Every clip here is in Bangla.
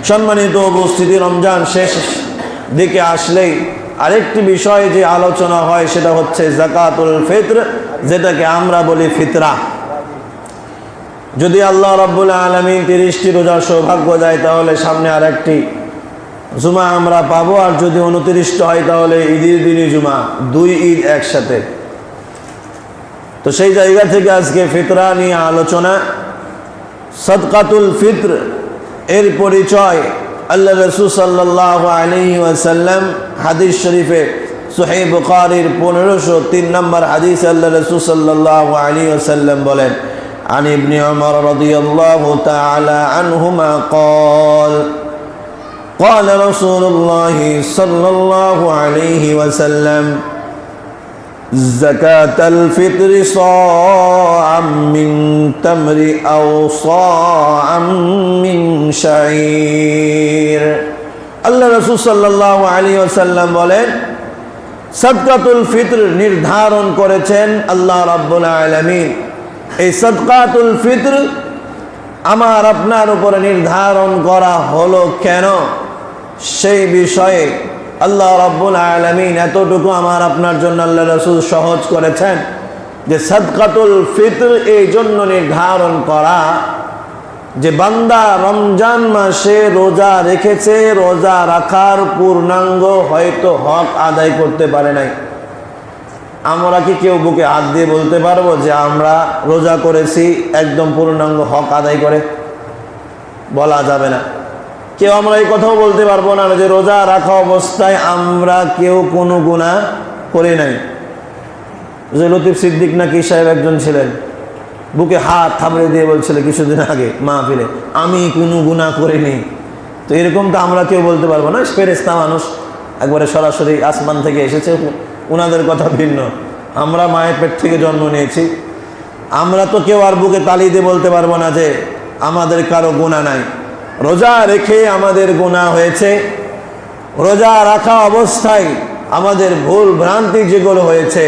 সম্মানিত উপস্থিতি, রমজান শেষ দিকে আসলেই আরেকটি বিষয় যে আলোচনা হয় সেটা হচ্ছে যাকাতুল ফিতর, যেটাকে আমরা বলি ফিতরা। যদি আল্লাহ রাব্বুল আলামিন 30টি রোজার সৌভাগ্য দেয় তাহলে সামনে আরেকটি জুমা আমরা পাবো, আর যদি 29টা হয় তাহলে ঈদের দিনই জুমা, 2 ঈদ একসাথে। তো সেই জায়গা থেকে আজকে ফিতরা নিয়ে আলোচনা। সাদকাতুল ফিতর এর পরিচয় আল্লাহ রাসূল সাল্লাল্লাহু আলাইহি ওয়াসাল্লাম হাদিস শরীফে সহিহ বুখারীর 1503 নম্বর হাদিস আল্লাহ রাসূল সাল্লাল্লাহু আলাইহি ওয়াসাল্লাম বলেন, عن ابن عمر رضي الله تعالى عنهما قال رسول الله صلى الله عليه وسلم زكاة الفطر صاعا من تمر أو صاعا من شعير। আল্লাহ রাসূল সাল্লাল্লাহু আলাইহি ওয়াসাল্লাম বলেন, সাদকাতুল ফিতর নির্ধারণ করেছেন আল্লাহ রাব্বুল আলামিন। এই সাদকাতুল ফিতর আমার আপনার উপরে নির্ধারণ করা হলো কেন, সেই বিষয়ে আল্লাহ রাব্বুল আলামিন এতটুকু আমার আপনার জন্য আল্লাহ রাসূল সহজ করেছেন যে সাদকাতুল ফিতর এই জন্য নির্ধারণ করা যে বান্দা রমজান মাসে রোজা রেখেছে, রোজা রাখার পূর্ণাঙ্গ হয়তো হক আদায় করতে পারে নাই। আমরা কি কেউ বুকে হাত দিয়ে বলতে পারবো যে আমরা রোজা করেছি একদম পূর্ণাঙ্গ হক আদায় করে? বলা যাবে না। কেউ আমরা এই কথাও বলতে পারবো না যে রোজা রাখা অবস্থায় আমরা কেউ কোনো গুনাহ করি নাই। যে লতিফ সিদ্দিক নাকি সাহেব একজন ছিলেন, বুকে হাত থাবড়ে দিয়ে বলছিল কিছুদিন আগে মাহফিলে, আমি কোনো গুনাহ করিনি। তো এরকম তো আমরা কেউ বলতে পারবো না। ফেরেশতা মানুষ, একবারে সরাসরি আসমান থেকে এসেছে, ওনাদের কথা ভিন্ন। আমরা মায়ের পেট থেকে জন্ম নিয়েছি, আমরা তো কেউ আর বুকে তালি দিয়ে বলতে পারবো না যে আমাদের কারো গুনাহ নাই। রোজা রেখে আমাদের গুনাহ হয়েছে, রোজা রাখা অবস্থায় আমাদের ভুল ভ্রান্তি যেগুলো হয়েছে,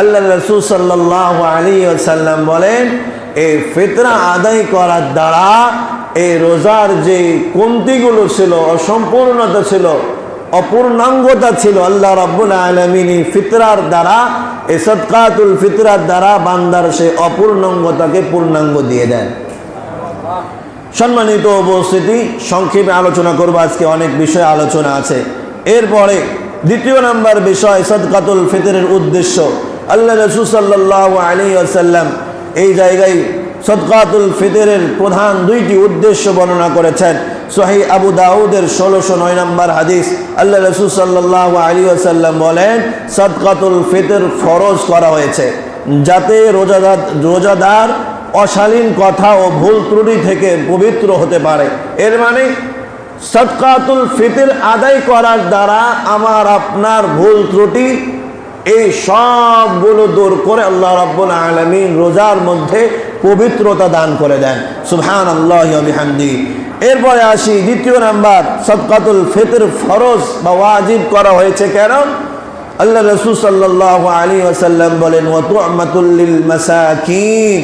আল্লাহ রাসূল সাল্লাল্লাহু আলাইহি ওয়াসাল্লাম বলেন এই ফিতরা আদায় করার দ্বারা এই রোজার যে কমতিগুলো ছিল, অসম্পূর্ণতা ছিল, অপূর্ণাঙ্গতা ছিল, আল্লাহ রাব্বুল আলামিন এই ফিতরার দ্বারা, এই সাদকাতুল ফিতরার দ্বারা বান্দার সেই অপূর্ণাঙ্গতাকে পূর্ণাঙ্গ দিয়ে দেন। সম্মানিত উপস্থিতি, সংক্ষেপে আলোচনা করব, আজকে অনেক বিষয় আলোচনা আছে। এরপরে দ্বিতীয় নাম্বার বিষয় সাদকাতুল ফিতরের উদ্দেশ্য। আল্লাহ রাসূল সাল্লাল্লাহু আলাইহি ওয়াসাল্লাম এই জায়গায় সাদকাতুল ফিতরের প্রধান 2টি উদ্দেশ্য বর্ণনা করেছেন। সহিহ আবু দাউদের 1609 নম্বর হাদিস আল্লাহ রাসূল সাল্লাল্লাহু আলাইহি ওয়াসাল্লাম বলেন, সাদকাতুল ফিতর ফরজ করা হয়েছে যাতে রোজাদার অশালীন কথা ও ভুল ত্রুটি থেকে পবিত্র হতে পারে। এর মানে সাদকাতুল ফিতর আদায় করার দ্বারা আমার আপনার ভুল ত্রুটি এই সবগুলো দূর করে আল্লাহ রাব্বুল আলামিন রোজার মধ্যে পবিত্রতা দান করে দেন। সুবহানাল্লাহি ওয়া বিহামদিহি। এরপরে আসি দ্বিতীয় নাম্বার, সাদকাতুল ফিতর ফরজ বা ওয়াজিব করা হয়েছে কেন? আল্লাহ রাসূল সাল্লাল্লাহু আলাইহি ওয়াসাল্লাম বলেন, ওয়া তু'মাতুল লিল মাসাকিন।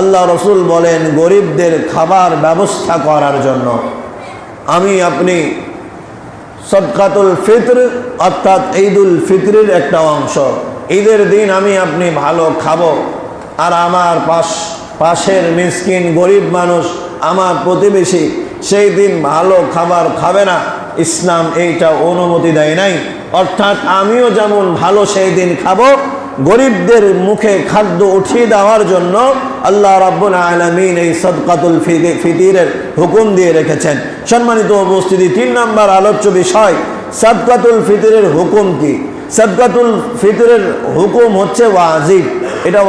আল্লাহ রাসূল বলেন গরিবদের খাবার ব্যবস্থা করার জন্য। আমি আপনি সাদকাতুল ফিতর অর্থাৎ ঈদুল ফিতরের একটা অংশ। ঈদের দিন আমি আপনি ভালো খাবো, আর আমার পাশের মিসকিন গরিব মানুষ, আমার প্রতিবেশী, সেই দিন ভালো খাবার খাবে না, ইসলাম এইটা অনুমতি দেয় নাই। অর্থাৎ আমিও যেমন ভালো সেই দিন খাবো, গরিবদের মুখে খাদ্য উঠিয়ে দেওয়ার জন্য আল্লাহ রাব্বুল আলামিন এই সাদকাতুল ফিতরের হুকুম দিয়ে রেখেছেন। সম্মানিত উপস্থিতি, 3 নম্বর আলোচ্য বিষয় সাদকাতুল ফিতরের হুকুম কি? সাদকাতুল ফিতরের হুকুম হচ্ছে ওয়াজিব, এটা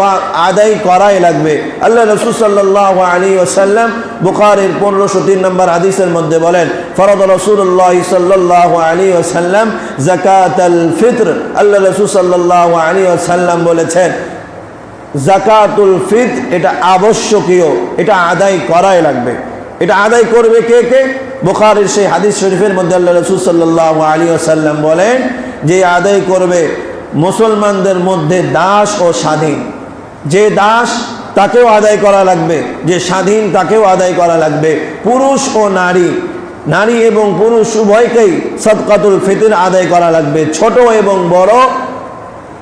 আদায় করাই লাগবে। আল্লাহ রাসূল সাল্লাল্লাহু আলাইহি ওয়াসাল্লাম বুখারীর 1503 নম্বর হাদিসের মধ্যে বলেন, ফরদ রাসূলুল্লাহ সাল্লাল্লাহু আলাইহি ওয়াসাল্লাম যাকাতুল ফিতর। আল্লাহ রাসূল সাল্লাল্লাহু আলাইহি ওয়াসাল্লাম বলেছেন যাকাতুল ফিতর এটা আবশ্যকীয়, এটা আদায় করাই লাগবে। এটা আদায় করবে কে কে? বুখারীর সেই হাদিস শরীফের মধ্যে আল্লাহ রাসূল সাল্লাল্লাহু আলাইহি ওয়াসাল্লাম বলেন যে আদায় করবে মুসলমানদের মধ্যে দাস ও স্বাধীন। যে দাস তাকেও আদায় করা লাগবে, যে স্বাধীন তাকেও আদায় করা লাগবে, পুরুষ ও নারী নারী এবং পুরুষ উভয়কেই সদকাতুল ফিতর আদায় করা লাগবে। ছোট এবং বড়,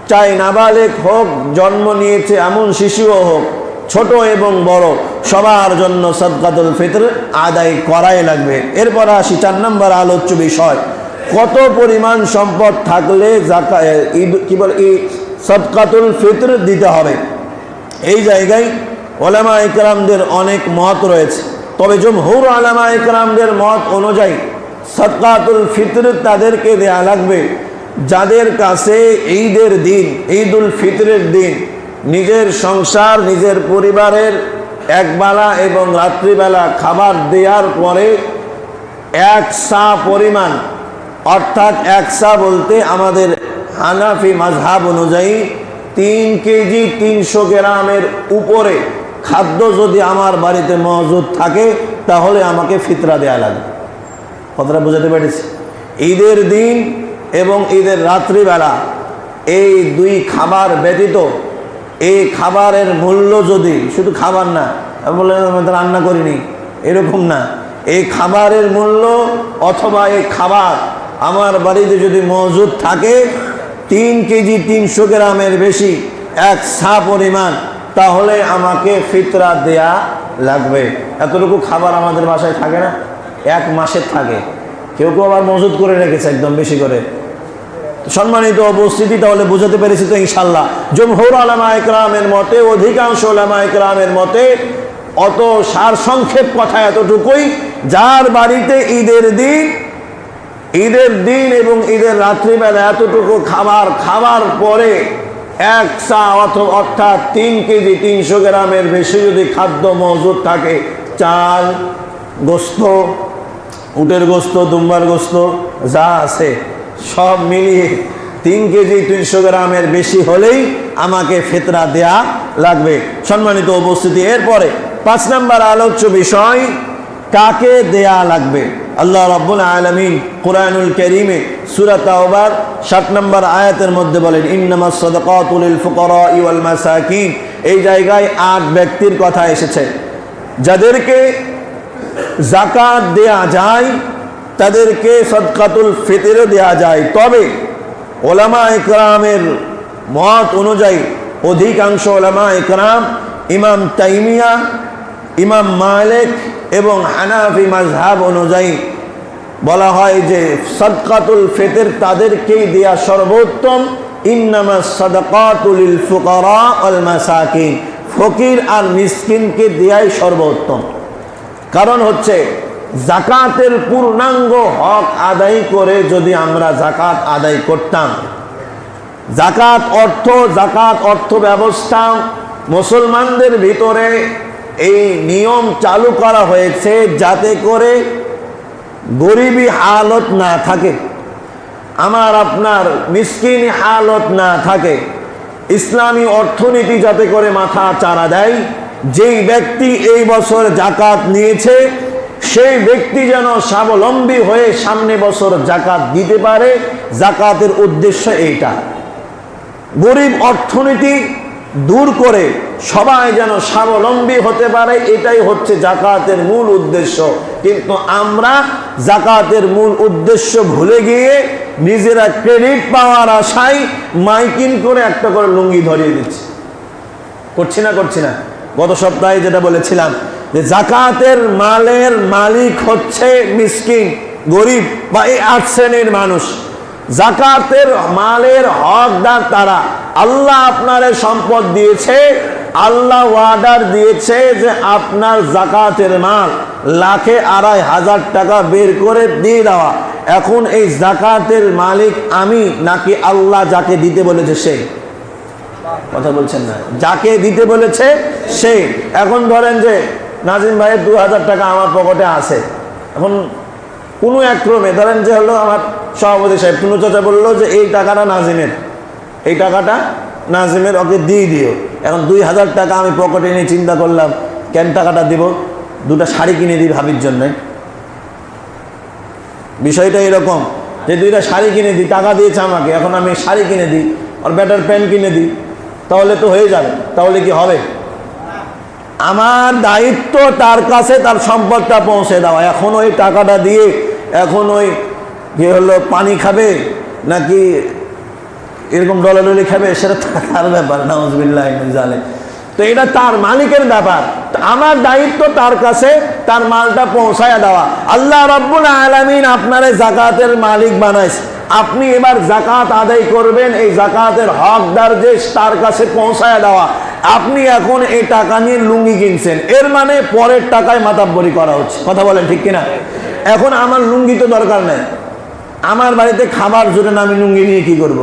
চাই নাবালেগ হোক, জন্ম নিয়েছে এমন শিশুও হোক, ছোট এবং বড় সবার জন্য সদকাতুল ফিতর আদায় করাই লাগবে। এরপর আসি 4 নম্বর আলোচ্য বিষয়, কত পরিমাণ সম্পদ থাকলে সদকাতুল ফিতর দিতে হবে। এই জায়গায় ওলামা ইকরামদের অনেক মত রয়েছে, তবে জমহুর ওলামা ইকরামদের মত অনুযায়ী সদকাতুল ফিতর তাদেরকে দেয়া লাগবে যাদের কাছে ঈদের দিন, ঈদুল ফিতরের দিন নিজের সংসার, নিজের পরিবারের একবেলা এবং রাত্রিবেলা খাবার দেওয়ার পরে 1 সা পরিমাণ, অর্থাৎ 1 সা বলতে আমাদের হানাফি মাযহাব অনুযায়ী 3 কেজি 300 গ্রামের উপরে খাদ্য যদি আমার বাড়িতে মজুদ থাকে তাহলে আমাকে ফিতরা দেয়া লাগবে। কথাটা বুঝাতে পেরেছি? ঈদের দিন এবং ঈদের রাত্রিবেলা এই 2 খাবার ব্যতীত এই খাবারের মূল্য যদি, শুধু খাবার না, বলে রান্না করিনি এরকম না, এই খাবারের মূল্য অথবা এই খাবার আমার বাড়িতে যদি মজুদ থাকে 3 কেজি 300 গ্রামের বেশি 1 সা পরিমাণ, তাহলে আমাকে ফিতরা দেয়া লাগবে। এতটুকু খাবার আমাদের বাসায় থাকে না, 1 মাসের থাকে, কেউ কেউ আবার মজুদ করে রেখেছে একদম বেশি করে। সম্মানিত উপস্থিতি, তাহলে বুঝাতে পেরেছি তো ইনশাল্লাহ। জমহুর উলামা ইকরামের মতে, অধিকাংশ উলামা ইকরামের মতে, অত সার সংক্ষেপ কথা এতটুকুই, যার বাড়িতে ঈদের দিন এবং ঈদের রাত্রিবেলা এতটুকু খাবার খাবার পরে 1 সা অর্থাৎ 3 কেজি 300 গ্রামের বেশি যদি খাদ্য মজুদ থাকে, চাল, গোস্ত, উটের গোস্ত, দুম্বার গোস্ত যা আছে সব মিলিয়ে 3 কেজি 300 গ্রামের বেশি হলেই আমাকে ফিতরা দেয়া লাগবে। সম্মানিত উপস্থিতি, এরপরে 5 নম্বর আলোচ্য বিষয়, কাকে দেয়া লাগবে। আল্লাহ রাব্বুল আলামিন কুরআনুল কারীমে সূরা তাওবার 7 নম্বর আয়াতের মধ্যে বলেন, ইন্নামাস সাদাকাতু লিল ফুকারা ওয়াল মাসাকিন। এই জায়গায় 8 ব্যক্তির কথা এসেছে যাদেরকে যাকাত দেয়া যায়, তাদেরকে সদকাতুল ফিতর দেয়া যায়। তবে ওলামা ইকরামের মত অনুযায়ী অধিকাংশ ওলামা ইকরাম, ইমাম তাইমিয়া, ইমাম মালিক এবং হানাফি মাযহাব অনুযায়ী বলা হয় যে সদকাতুল ফিতর তাদেরকেই দেয়া সর্বোত্তম। ইন্নামাস সাদাকাতু লিল ফুকারা ওয়াল মাসাকিন, ফকির আর মিসকিনকে দেয়াই সর্বোত্তম। কারণ হচ্ছে যাকাতের পূর্ণাঙ্গ হক আদায় করে যদি আমরা যাকাত আদায় করতাম, যাকাত অর্থ ব্যবস্থা মুসলমানদের ভিতরে এই নিয়ম চালু করা হয়েছে যাতে করে গরিবী হালত না থাকে, আমার আপনার মিসকিন হালত না থাকে, ইসলামী অর্থনীতি যাতে করে মাথা চাড়া দেয়। যেই ব্যক্তি এই বছর যাকাত নিয়েছে সেই ব্যক্তি যেন স্বাবলম্বী হয়ে সামনে বছর যাকাত দিতে পারে, যাকাতের উদ্দেশ্য এইটা। গরিব অর্থনীতি দূর করে সবাই যেন স্বাবলম্বী হতে পারে, এটাই হচ্ছে যাকাতের মূল উদ্দেশ্য। কিন্তু আমরা যাকাতের মূল উদ্দেশ্য ভুলে গিয়ে নিজেরা ক্রেডিট পাওয়ার আশায় মাইকিং করে একটা করে লুঙ্গি ধরিয়ে দিচ্ছি। করছি না? গত সপ্তাহে যেটা বলেছিলাম যে যাকাতের মালের মালিক হচ্ছে মিসকিন, গরিব বা এই 8 শ্রেণীর মানুষ। যাকাতের মালের হকদার তারা। আল্লাহ আপনারে সম্পদ দিয়েছে, আল্লাহ ওয়াদার দিয়েছে যে আপনার যাকাতের মাল লাখে 2,500 টাকা বের করে দিয়ে দেওয়া। এখন এই যাকাতের মালিক আমি নাকি আল্লাহ যাকে দিতে বলেছে সে? কথা বলছেন না। যাকে দিতে বলেছে সে। এখন ধরেন যে নাজিম ভাইয়ের 2,000 টাকা আমার পকেটে আছে, এখন কোনো এক ক্রমে ধরেন যে হলো আমার সভাপতি সাহেব টুনু চাচা বললো যে এই টাকাটা নাজিমের, এই টাকাটা নাজিমের, ওকে দিয়ে দিও। এখন 2,000 টাকা আমি পকেটে নিয়ে চিন্তা করলাম কেন টাকাটা দিব, 2টা শাড়ি কিনে দিই ভাবির জন্যে। বিষয়টা এরকম যে 2টা শাড়ি কিনে দিই, টাকা দিয়েছে আমাকে, এখন আমি শাড়ি কিনে দিই, আর ব্যাটার প্যান্ট কিনে দিই, তাহলে তো হয়ে যাবে। তাহলে কি হবে? আমার দায়িত্ব তার কাছে তার সম্পদটা পৌঁছে দেওয়া। এখন ওই টাকাটা দিয়ে এখন ওই কি হলো পানি খাবে নাকি এরকম ডলাডলি খাবে সেটা তার ব্যাপার, নাউজুবিল্লাহ মিন যালিক। তো এটা তার মালিকের ব্যাপার। আমার দায়িত্ব তার কাছে তার মালটা পৌঁছায়া দেওয়া। আল্লাহ রাব্বুল আলামিন আপনারে যাকাতের মালিক বানাইছে, আপনি এবার যাকাত আদায় করবেন। এই যাকাতের হকদার যে তার কাছে পৌঁছায়া দেওয়া। আপনি এখন এই টাকা নিয়ে লুঙ্গি কিনছেন, এর মানে পরের টাকায় মাতাব্বরি করা হচ্ছে। কথা বলেন ঠিক কিনা? এখন আমার লুঙ্গি তো দরকার নেই, আমার বাড়িতে খাবার জোটে না, আমি লুঙ্গি নিয়ে কি করব?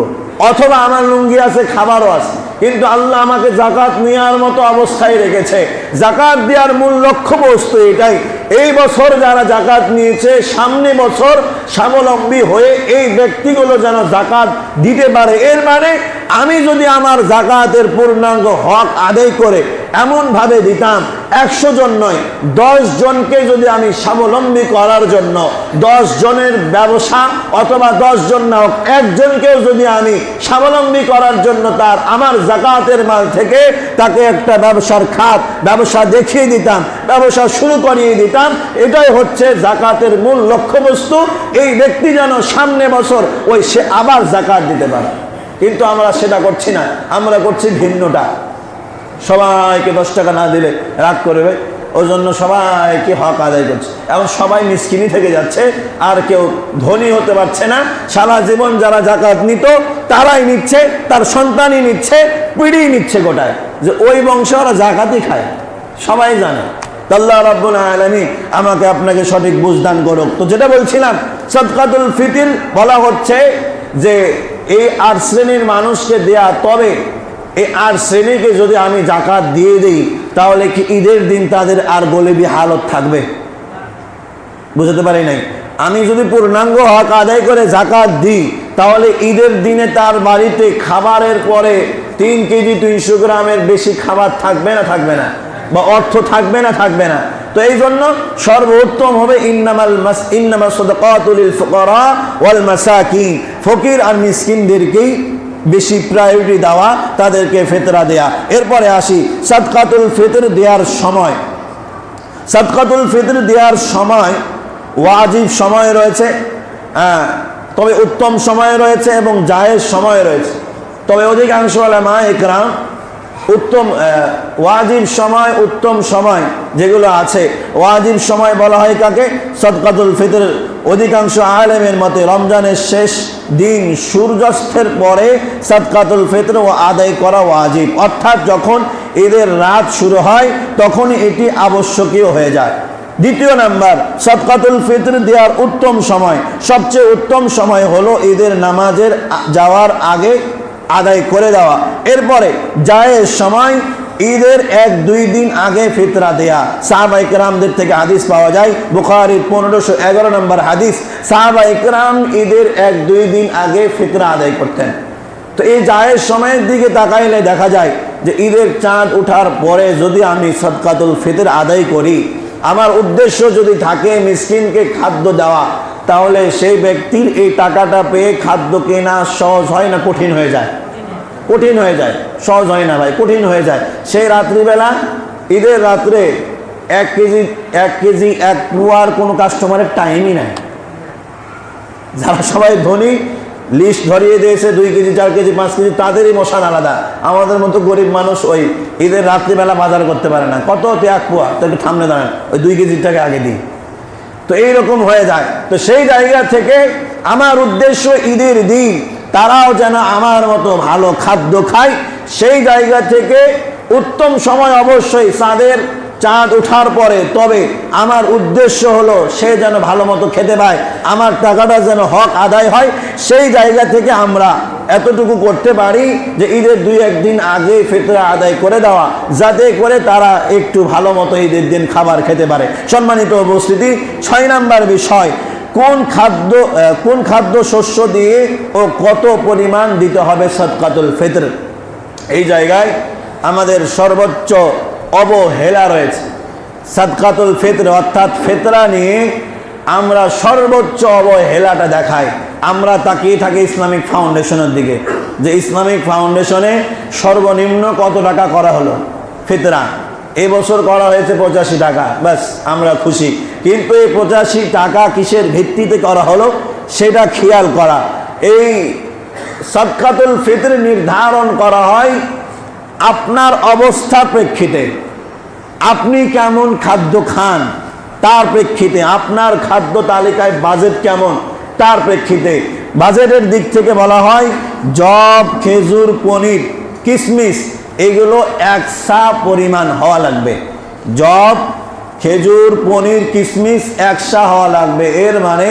অথবা আমার লুঙ্গি আছে, খাবারও আছে, কিন্তু আল্লাহ আমাকে যাকাত নেওয়ার মতো অবস্থায় রেখেছে। যাকাত দেওয়ার মূল লক্ষ্য বস্তু এটাই, এই বছর যারা যাকাত নিয়েছে সামনে বছর স্বাবলম্বী হয়ে এই ব্যক্তিগুলো যেন যাকাত দিতে পারে। এর মানে আমি যদি আমার যাকাতের পূর্ণাঙ্গ হক আদায় করে এমনভাবে দিতাম, 100 জন নয় 10 জনকে যদি আমি স্বাবলম্বী করার জন্য 10 জনের ব্যবসা, অথবা 10 জন না হোক একজনকেও যদি আমি স্বাবলম্বী করার জন্য তার আমার যাকাতের মাল থেকে তাকে একটা ব্যবসার খাত ব্যবসা দেখিয়ে দিতাম, ব্যবসা শুরু করিয়ে দিতাম, এটাই হচ্ছে যাকাতের মূল লক্ষ্যবস্তু। এই ব্যক্তি যেন সামনে বছর ওই সে আবার যাকাত দিতে পারে। কিন্তু আমরা সেটা করছি না, আমরা করছি ভিন্নটা। সবাইকে 10 টাকা না দিলে রাগ করবে, ওই জন্য সবাইকে হক আদায় করছে। এখন সবাই মিসকিনি থেকে যাচ্ছে, আর কেউ ধনী হতে পারছে না। সারা জীবন যারা যাকাত নিত তারাই নিচ্ছে, তার সন্তানই নিচ্ছে, পিঢ়ি নিচ্ছে গোটায়, যে ওই বংশে ওরা যাকাতই খায়, সবাই জানে। আল্লাহ রাব্বুল আলামিন আমাকে আপনাকে সঠিক বুঝদান করুক। তো যেটা বলছিলাম, সাদকাতুল ফিতর বলা হচ্ছে যে এই 8 শ্রেণীর মানুষকে দেয়া। তবে এই 8 শ্রেণীকে যদি আমি যাকাত দিয়ে দিই, তাহলে কি ঈদের দিন তাদের আর গলেবি হালত থাকবে? বুঝতে পারি নাই। আমি যদি পূর্ণাঙ্গ হক আদায় করে যাকাত দিই, তাহলে ঈদের দিনে তার বাড়িতে খাবারের পরে 3 কেজি 300 গ্রামের বেশি খাবার থাকবে না থাকবে না, বা অর্থ থাকবে না থাকবে না। তো এই জন্য সর্বোত্তম হবে ইন্নামাস সাদাকাতু লিল ফুকারা ওয়াল মাসাকিন, ফকির আর মিসকিনদেরকেই বেশি প্রায়োরিটি দেওয়া, তাদেরকে ফিতরা দেয়া। এরপরে আসি সাদকাতুল ফিতর দেওয়ার সময়। সাদকাতুল ফিতর দেওয়ার সময় ওয়াজিব সময় রয়েছে, তবে উত্তম সময় রয়েছে এবং জায়েজ সময় রয়েছে। তবে অধিকাংশ উলামা ইকরাম উত্তম ওয়াজিব সময়, উত্তম সময় যেগুলো আছে, ওয়াজিব সময় বলা হয় কাকে? সাদকাতুল ফিতর। অধিকাংশ আলেমের মতে রমজানের শেষ দিন সূর্যাস্তের পরে সাদকাতুল ফিতর ও আদায় করা ওয়াজিব, অর্থাৎ যখন ঈদের রাত শুরু হয় তখনই এটি আবশ্যকীয় হয়ে যায়। দ্বিতীয় নাম্বার, সাদকাতুল ফিতর দেওয়ার উত্তম সময়, সবচেয়ে উত্তম সময় হলো ঈদের নামাজের যাওয়ার আগে আদায় করে দেওয়া। এরপরে জায়েজ সময় ঈদের 1-2 দিন আগে ফিতরা দেয়া। সাহাবায়ে কেরামদের থেকে হাদিস পাওয়া যায়, বুখারীর 1511 নম্বর হাদিস, সাহাবায়ে কেরাম ঈদের 1-2 দিন আগে ফিতরা আদায় করতেন। তো এই জায়েজ সময়ের দিকে তাকাইলে দেখা যায় যে ঈদের চাঁদ ওঠার পরে যদি আমি সাদকাতুল ফিতর আদায় করি, আমার উদ্দেশ্য যদি থাকে মিসকিনকে খাদ্য দেওয়া, তাহলে সেই ব্যক্তির এই টাকাটা পেয়ে খাদ্য কেনা সহজ হয় না কঠিন হয়ে যায়? কঠিন হয়ে যায়, সহজ হয় না ভাই, কঠিন হয়ে যায়। সেই রাত্রিবেলা ঈদের রাত্রে 1 কেজি 1 পোয়ার কোনো কাস্টমারের টাইমই নাই। যারা সবাই ধনী লিস্ট ধরিয়ে দিয়েছে 2 কেজি 4 কেজি 5 কেজি, তাদেরই মশান আলাদা। আমাদের মতো গরিব মানুষ ওই ঈদের রাত্রিবেলা বাজার করতে পারে না। কত 1 পোয়া, তো একটু সামনে দাঁড়ান, ওই 2 কেজিটাকে আগে দিই। তো এইরকম হয়ে যায়। তো সেই জায়গা থেকে আমার উদ্দেশ্য ঈদের দিন তারাও যেন আমার মতো ভালো খাদ্য খায়। সেই জায়গা থেকে উত্তম সময় অবশ্যই চাঁদ ওঠার পরে। তবে আমার উদ্দেশ্য হলো সে যেন ভালো মতো খেতে পায়, আমার টাকাটা যেন হক আদায় হয়। সেই জায়গা থেকে আমরা এতটুকু করতে পারি যে ঈদের 2-1 দিন আগে ফিতরা আদায় করে দেওয়া, যাতে করে তারা একটু ভালো মতো ঈদের দিন খাবার খেতে পারে। সম্মানিত উপস্থিতি, 6 নাম্বার বিষয়, কোন খাদ্য শস্য দিয়ে ও কত পরিমাণ দিতে হবে সাদকাতুল ফিতর। এই জায়গায় আমাদের সর্বোচ্চ অবহেলা রয়েছে। সাদকাতুল ফিতর অর্থাৎ ফিতরা নিয়ে আমরা সর্বোচ্চ অবহেলাটা দেখাই। আমরা তাকিয়ে থাকি ইসলামিক ফাউন্ডেশনের দিকে, যে ইসলামিক ফাউন্ডেশনে সর্বনিম্ন কত টাকা করা হলো ফিতরা। এই বছর করা হয়েছে 85 টাকা, ব্যাস আমরা খুশি। কিন্তু এই 85 টাকা কিসের ভিত্তিতে করা হলো সেটা খেয়াল করা। এই সাদকাতুল ফিতর নির্ধারণ করা হয় আপনার অবস্থার প্রেক্ষিতে, আপনি কেমন খাদ্য খান তার প্রেক্ষিতে, আপনার খাদ্য তালিকায় বাজেট কেমন তার প্রেক্ষিতে। বাজেটের দিক থেকে বলা হয় জব, খেজুর, পনির, কিশমিশ এগুলো 1 সা পরিমাণ হওয়া লাগবে। জব, খেজুর, পনির, কিশমিশ 1 সা হওয়া লাগবে, এর মানে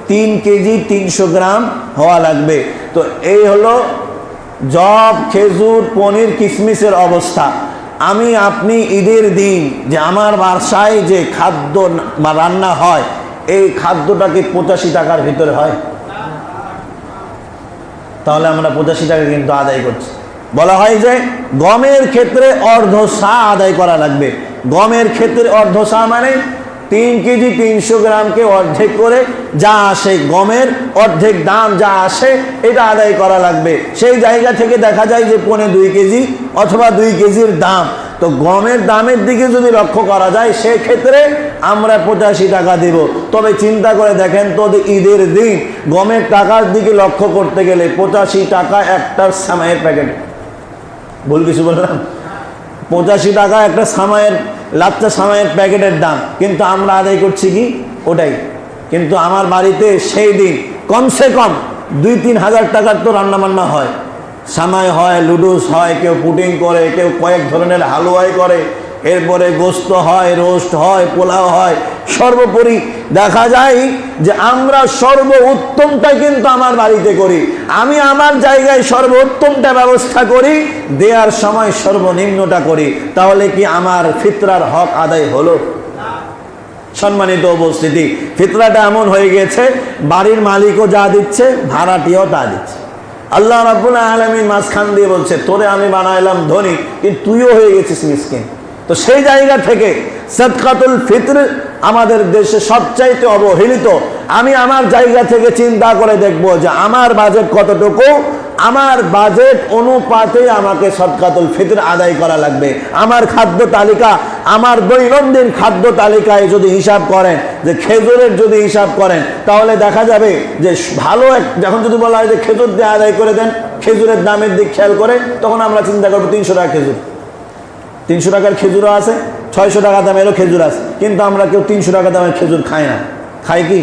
3 কেজি 300 গ্রাম হওয়া লাগবে। তো এই হলো জব, খেজুর, পনির, কিশমিশের অবস্থা। আমি আপনি ঈদের দিন যে আমার বাসায় যে খাদ্য বা রান্না হয় এই খাদ্যটাকে 85 টাকার ভিতরে হয়, তাহলে আমরা 85 টাকা কিন্তু আদায় করছি। বলা হয় যে গমের ক্ষেত্রে অর্ধ সা আদায় করা লাগবে। গমের ক্ষেত্রে অর্ধ সা মানে 3 কেজি 300 গ্রামকে অর্ধেক করে যা আসে, গমের অর্ধেক দাম যা আসে এটা আদায় করা লাগবে। সেই জায়গা থেকে দেখা যায় যে 2.25 কেজি অথবা 2 কেজির দাম। তো গমের দামের দিকে যদি লক্ষ্য করা যায় সেক্ষেত্রে আমরা 85 টাকা দেব। তবে চিন্তা করে দেখেন তো, ঈদের দিন গমের টাকার দিকে লক্ষ্য করতে গেলে 85 টাকা একটা সামাইয়ের প্যাকেট, ভুল কিছু বললাম? 85 টাকা একটা সামাইয়ের, লাচ্চা সামাইয়ের প্যাকেটের দাম, কিন্তু আমরা আদায় করছি কি ওটাই। কিন্তু আমার বাড়িতে সেই দিন কমসে কম 2-3 হাজার টাকার তো রান্নাবান্না হয়, সামাই হয়, লুডুস হয়, কেউ পুডিং করে, কেউ কয়েক ধরনের হালুয়াই করে, এরপরে গোস্ত হয়, রোস্ট হয়, পোলাও হয়। সর্বোপরি দেখা যায় যে আমরা সর্বোত্তমটা কিন্তু আমার বাড়িতে করি। আমি আমার জায়গায় সর্বোত্তমটা ব্যবস্থা করি, দেওয়ার সময় সর্বনিম্নটা করি। তাহলে কি আমার ফিতরার হক আদায় হলো? সম্মানিত উপস্থিতি, ফিতরাটা এমন হয়ে গেছে বাড়ির মালিকও যা দিচ্ছে, ভাড়াটিও তা দিচ্ছে। আল্লাহ রাব্বুল আলামিন মাঝখান দিয়ে বলছে তোরে আমি বানাইলাম ধনী, কিন্তু তুইও হয়ে গেছিস মিসকিন। তো সেই জায়গা থেকে সাদকাতুল ফিতর আমাদের দেশে সবচাইতে অবহেলিত। আমি আমার জায়গা থেকে চিন্তা করে দেখব যে আমার বাজেট কতটুকু, আমার বাজেট অনুপাতে আমাকে সাদকাতুল ফিতর আদায় করা লাগবে। আমার খাদ্য তালিকা, আমার দৈনন্দিন খাদ্য তালিকায় যদি হিসাব করেন, যে খেজুরের যদি হিসাব করেন, তাহলে দেখা যাবে যে ভালো যখন যদি বলা হয় যে খেজুর দিয়ে আদায় করে দেন, খেজুরের দামের দিক খেয়াল করে, তখন আমরা চিন্তা করবো 300 টাকা খেজুর। 300 টাকার খেজুরও আছে, 600 টাকা দামেরও খেজুর আছে, কিন্তু আমরা কেউ 300 টাকা দামের খেজুর খাই না। খাই কি?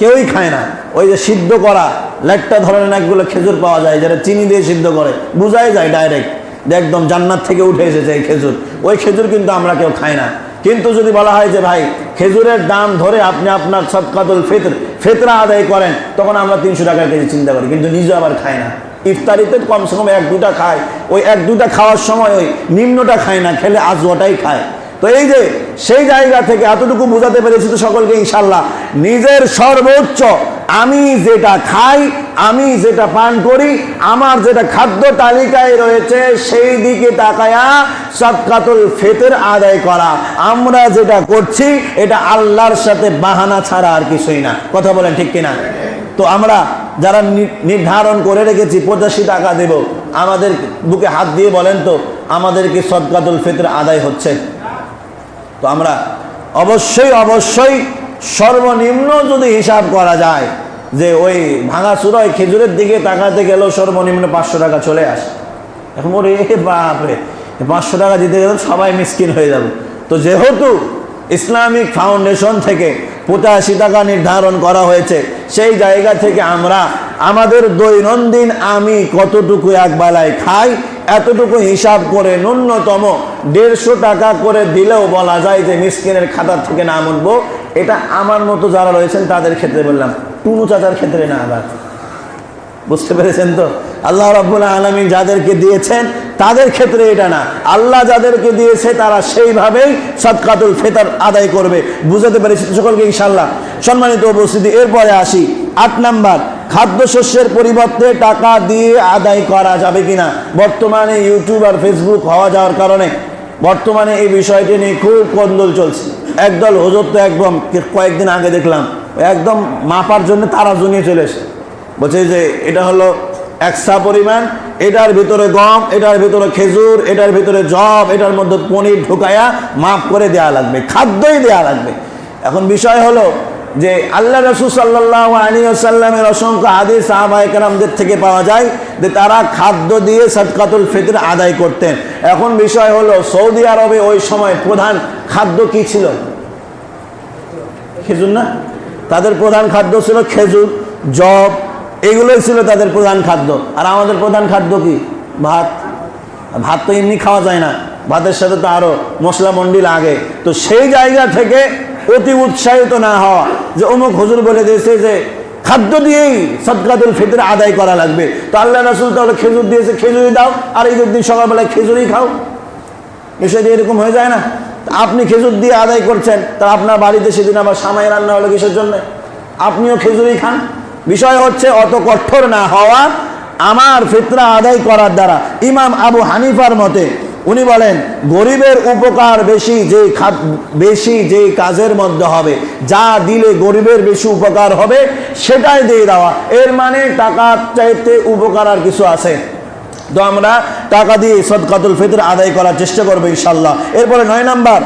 কেউই খায় না। ওই যে সিদ্ধ করা লেট্টা ধরনের একগুলো খেজুর পাওয়া যায়, যেটা চিনি দিয়ে সিদ্ধ করে, বোঝাই যায় ডাইরেক্ট যে একদম জান্নাত থেকে উঠে এসেছে এই খেজুর। ওই খেজুর কিন্তু আমরা কেউ খাই না। কিন্তু যদি বলা হয় যে ভাই খেজুরের দাম ধরে আপনি আপনার সাদকাতুল ফিতরা আদায় করেন, তখন আমরা 300 টাকা কেজি চিন্তা করি, কিন্তু নিজে আবার খাই না। ইফতারিতে কমসে কম 1-2টা খায়, ওই 1-2টা খাওয়ার সময় ওই নিম্নটা খায় না, খেলে আজওয়াটাই খায়। তো এই যে সেই জায়গা থেকে এতটুকু বোঝাতে পেরেছি তো সকলকে ইনশাল্লাহ, নিজের সর্বোচ্চ আমি যেটা খাই, আমি যেটা পান করি, আমার যেটা খাদ্য তালিকায় রয়েছে সেই দিকে তাকায়া সাদকাতুল ফিতর আদায় করা। আমরা যেটা করছি এটা আল্লাহর সাথে বাহানা ছাড়া আর কিছুই না। কথা বলেন ঠিক কিনা? তো আমরা যারা নির্ধারণ করে রেখেছি 85 টাকা দেব, আমাদের বুকে হাত দিয়ে বলেন তো আমাদেরকে সাদকাতুল ফিতর আদায় হচ্ছে? তো আমরা অবশ্যই সর্বনিম্ন যদি হিসাব করা যায় যে ওই ভাঙা চূড়ায় খেজুরের দিকে তাকাতে গেলেও সর্বনিম্ন 500 টাকা চলে আসে। এখন ওরে বাপরে, 500 টাকা দিতে গেলে সবাই মিসকিন হয়ে যাবে। তো যেহেতু ইসলামিক ফাউন্ডেশন থেকে 85 টাকা নির্ধারণ করা হয়েছে, সেই জায়গা থেকে আমরা আমাদের দৈনন্দিন আমি কতটুকু একবেলায় খাই এতটুকু হিসাব করে ন্যূনতম 150 টাকা করে দিলেও বলা যায় যে মিসকিনের খাতার থেকে নাম উঠবো। এটা আমার মতো যারা রয়েছেন তাদের ক্ষেত্রে বললাম, টুনু চাচার ক্ষেত্রে না। আবার বুঝতে পেরেছেন তো? আল্লাহ রাব্বুল আলামিন যাদেরকে দিয়েছেন তাদের ক্ষেত্রে এটা না, আল্লাহ যাদেরকে দিয়েছে তারা সেইভাবেই সাদকাতুল ফিতর আদায় করবে। বুঝাতে পেরেছি তো সকলকে ইনশাআল্লাহ? সম্মানিত উপস্থিতি, এরপরে আসি 8 নাম্বার, খাদ্যশস্যের পরিবর্তে টাকা দিয়ে আদায় করা যাবে কিনা। বর্তমানে ইউটিউব আর ফেসবুক হওয়া যাওয়ার কারণে বর্তমানে এই বিষয়টি নিয়ে খুব কোন্দল চলছে। একদল হুজুর তো একদম কয়েকদিন আগে দেখলাম একদম মাপার জন্য তারা জনিয়ে চলে এসে বলছে যে এটা হলো 1 সা পরিমাণ, এটার ভিতরে গম, এটার ভিতরে খেজুর, এটার ভিতরে জব, এটার মধ্যে পনির ঢুকায়া মাফ করে দেওয়া লাগবে, খাদ্যই দেওয়া লাগবে। এখন বিষয় হলো যে আল্লাহ রাসূল সাল্লাল্লাহু আলাইহি ওয়াসাল্লামের অসংখ্য হাদিস সাহাবায়ে কেরামদের থেকে পাওয়া যায় যে তারা খাদ্য দিয়ে সাদকাতুল ফিতর আদায় করতেন। এখন বিষয় হলো সৌদি আরবে ওই সময় প্রধান খাদ্য কি ছিল? খেজুর না? তাদের প্রধান খাদ্য ছিল খেজুর, জব, এগুলোই ছিল তাদের প্রধান খাদ্য। আর আমাদের প্রধান খাদ্য কি? ভাত। ভাত তো এমনি খাওয়া যায় না, ভাতের সাথে তো আরো মশলা মন্ডি লাগে। তো সেই জায়গা থেকে অতি উৎসাহিত না হওয়া যে অমুক হুজুর বলে দিয়েছে যে খাদ্য দিয়েই সাদকাতুল ফিতর আদায় করা লাগবে, তো আল্লাহ রাসূল তাহলে খেজুর দিয়েছে, খেজুরই দাও, আর ঈদের দিন সকালবেলায় খেজুরই খাও। বিষয়টি এরকম হয়ে যায় না? আপনি খেজুর দিয়ে আদায় করছেন, তা আপনার বাড়িতে সেদিন আবার সামাই রান্না হলো কিসের জন্য? আপনিও খেজুরই খান। বিষয় হচ্ছে অত কঠোর না হওয়া আমার ফিতরা আদায় করার দ্বারা। ইমাম আবু হানিফার মতে উনি বলেন গরিবের উপকার বেশি যে কাজের মধ্যে হবে, যা দিলে গরিবের বেশি উপকার হবে সেটাই দিয়ে দেওয়া। এর মানে টাকার চাইতে উপকার আর কিছু আছে? তো আমরা টাকা দিয়ে সাদকাতুল ফিতর আদায় করার চেষ্টা করবো ইনশাল্লাহ। এরপরে 9 নাম্বার,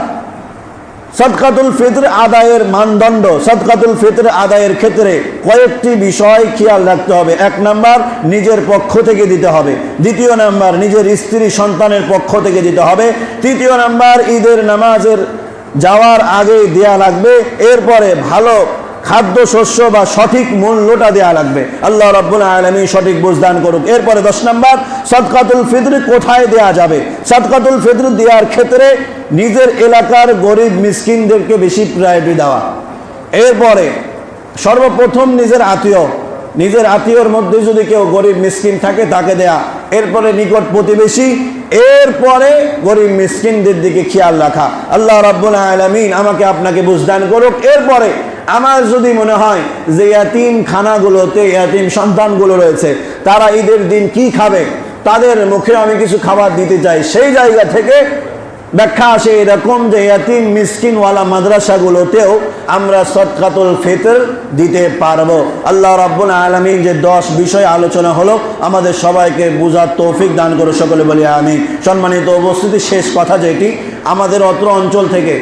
সাদকাতুল ফিতর আদায়ের মানদণ্ড। সাদকাতুল ফিতর আদায়ের ক্ষেত্রে কয়েকটি বিষয় খেয়াল রাখতে হবে। 1 নাম্বার, নিজের পক্ষ থেকে দিতে হবে। 2 নাম্বার, নিজের স্ত্রী সন্তানের পক্ষ থেকে দিতে হবে। 3 নাম্বার, ঈদের নামাজের যাওয়ার আগে দেয়া লাগবে। এরপরে ভালো খাদ্য শস্য বা সঠিক মূল্যটা দেয়া লাগবে। আল্লাহ রাব্বুল আলামিন সঠিক বুঝদান করুক। এরপরে 10 নাম্বার, সাদকাতুল ফিতর কোথায় দেয়া যাবে? সাদকাতুল ফিতর দেওয়ার ক্ষেত্রে নিজের এলাকার গরিব মিসকিনদেরকে বেশি প্রায়োরিটি দেওয়া। এরপরে সর্বপ্রথম নিজের আত্মীয়র মধ্যে যদি কেউ গরিব মিসকিন থাকে তাকে দেয়া। এরপরে নিকট প্রতিবেশী, এরপরে গরিব মিসকিনদের দিকে খেয়াল রাখা। আল্লাহ রাব্বুল আলামিন আমাকে আপনাকে বুঝদান করুক। এরপরে আমার যদি মনে হয় যে ইয়াতিম খানাগুলোতে ইয়াতিম সন্তানগুলো রয়েছে, তারা ঈদের দিন কি খাবে, তাদের মুখে আমি কিছু খাবার দিতে চাই, সেই জায়গা থেকে ব্যাখ্যা আসে এরকম যে ইয়াতিম মিসকিনওয়ালা মাদ্রাসাগুলোতেও আমরা সাদকাতুল ফিতর দিতে পারবো। আল্লাহ রাব্বুল আলামিন যে 10 বিষয় আলোচনা হলো আমাদের সবাইকে বুঝার তৌফিক দান করে সকলে বলি আমিন। সম্মানিত উপস্থিতি, শেষ কথা যেটি, আমাদের অত্র অঞ্চল থেকে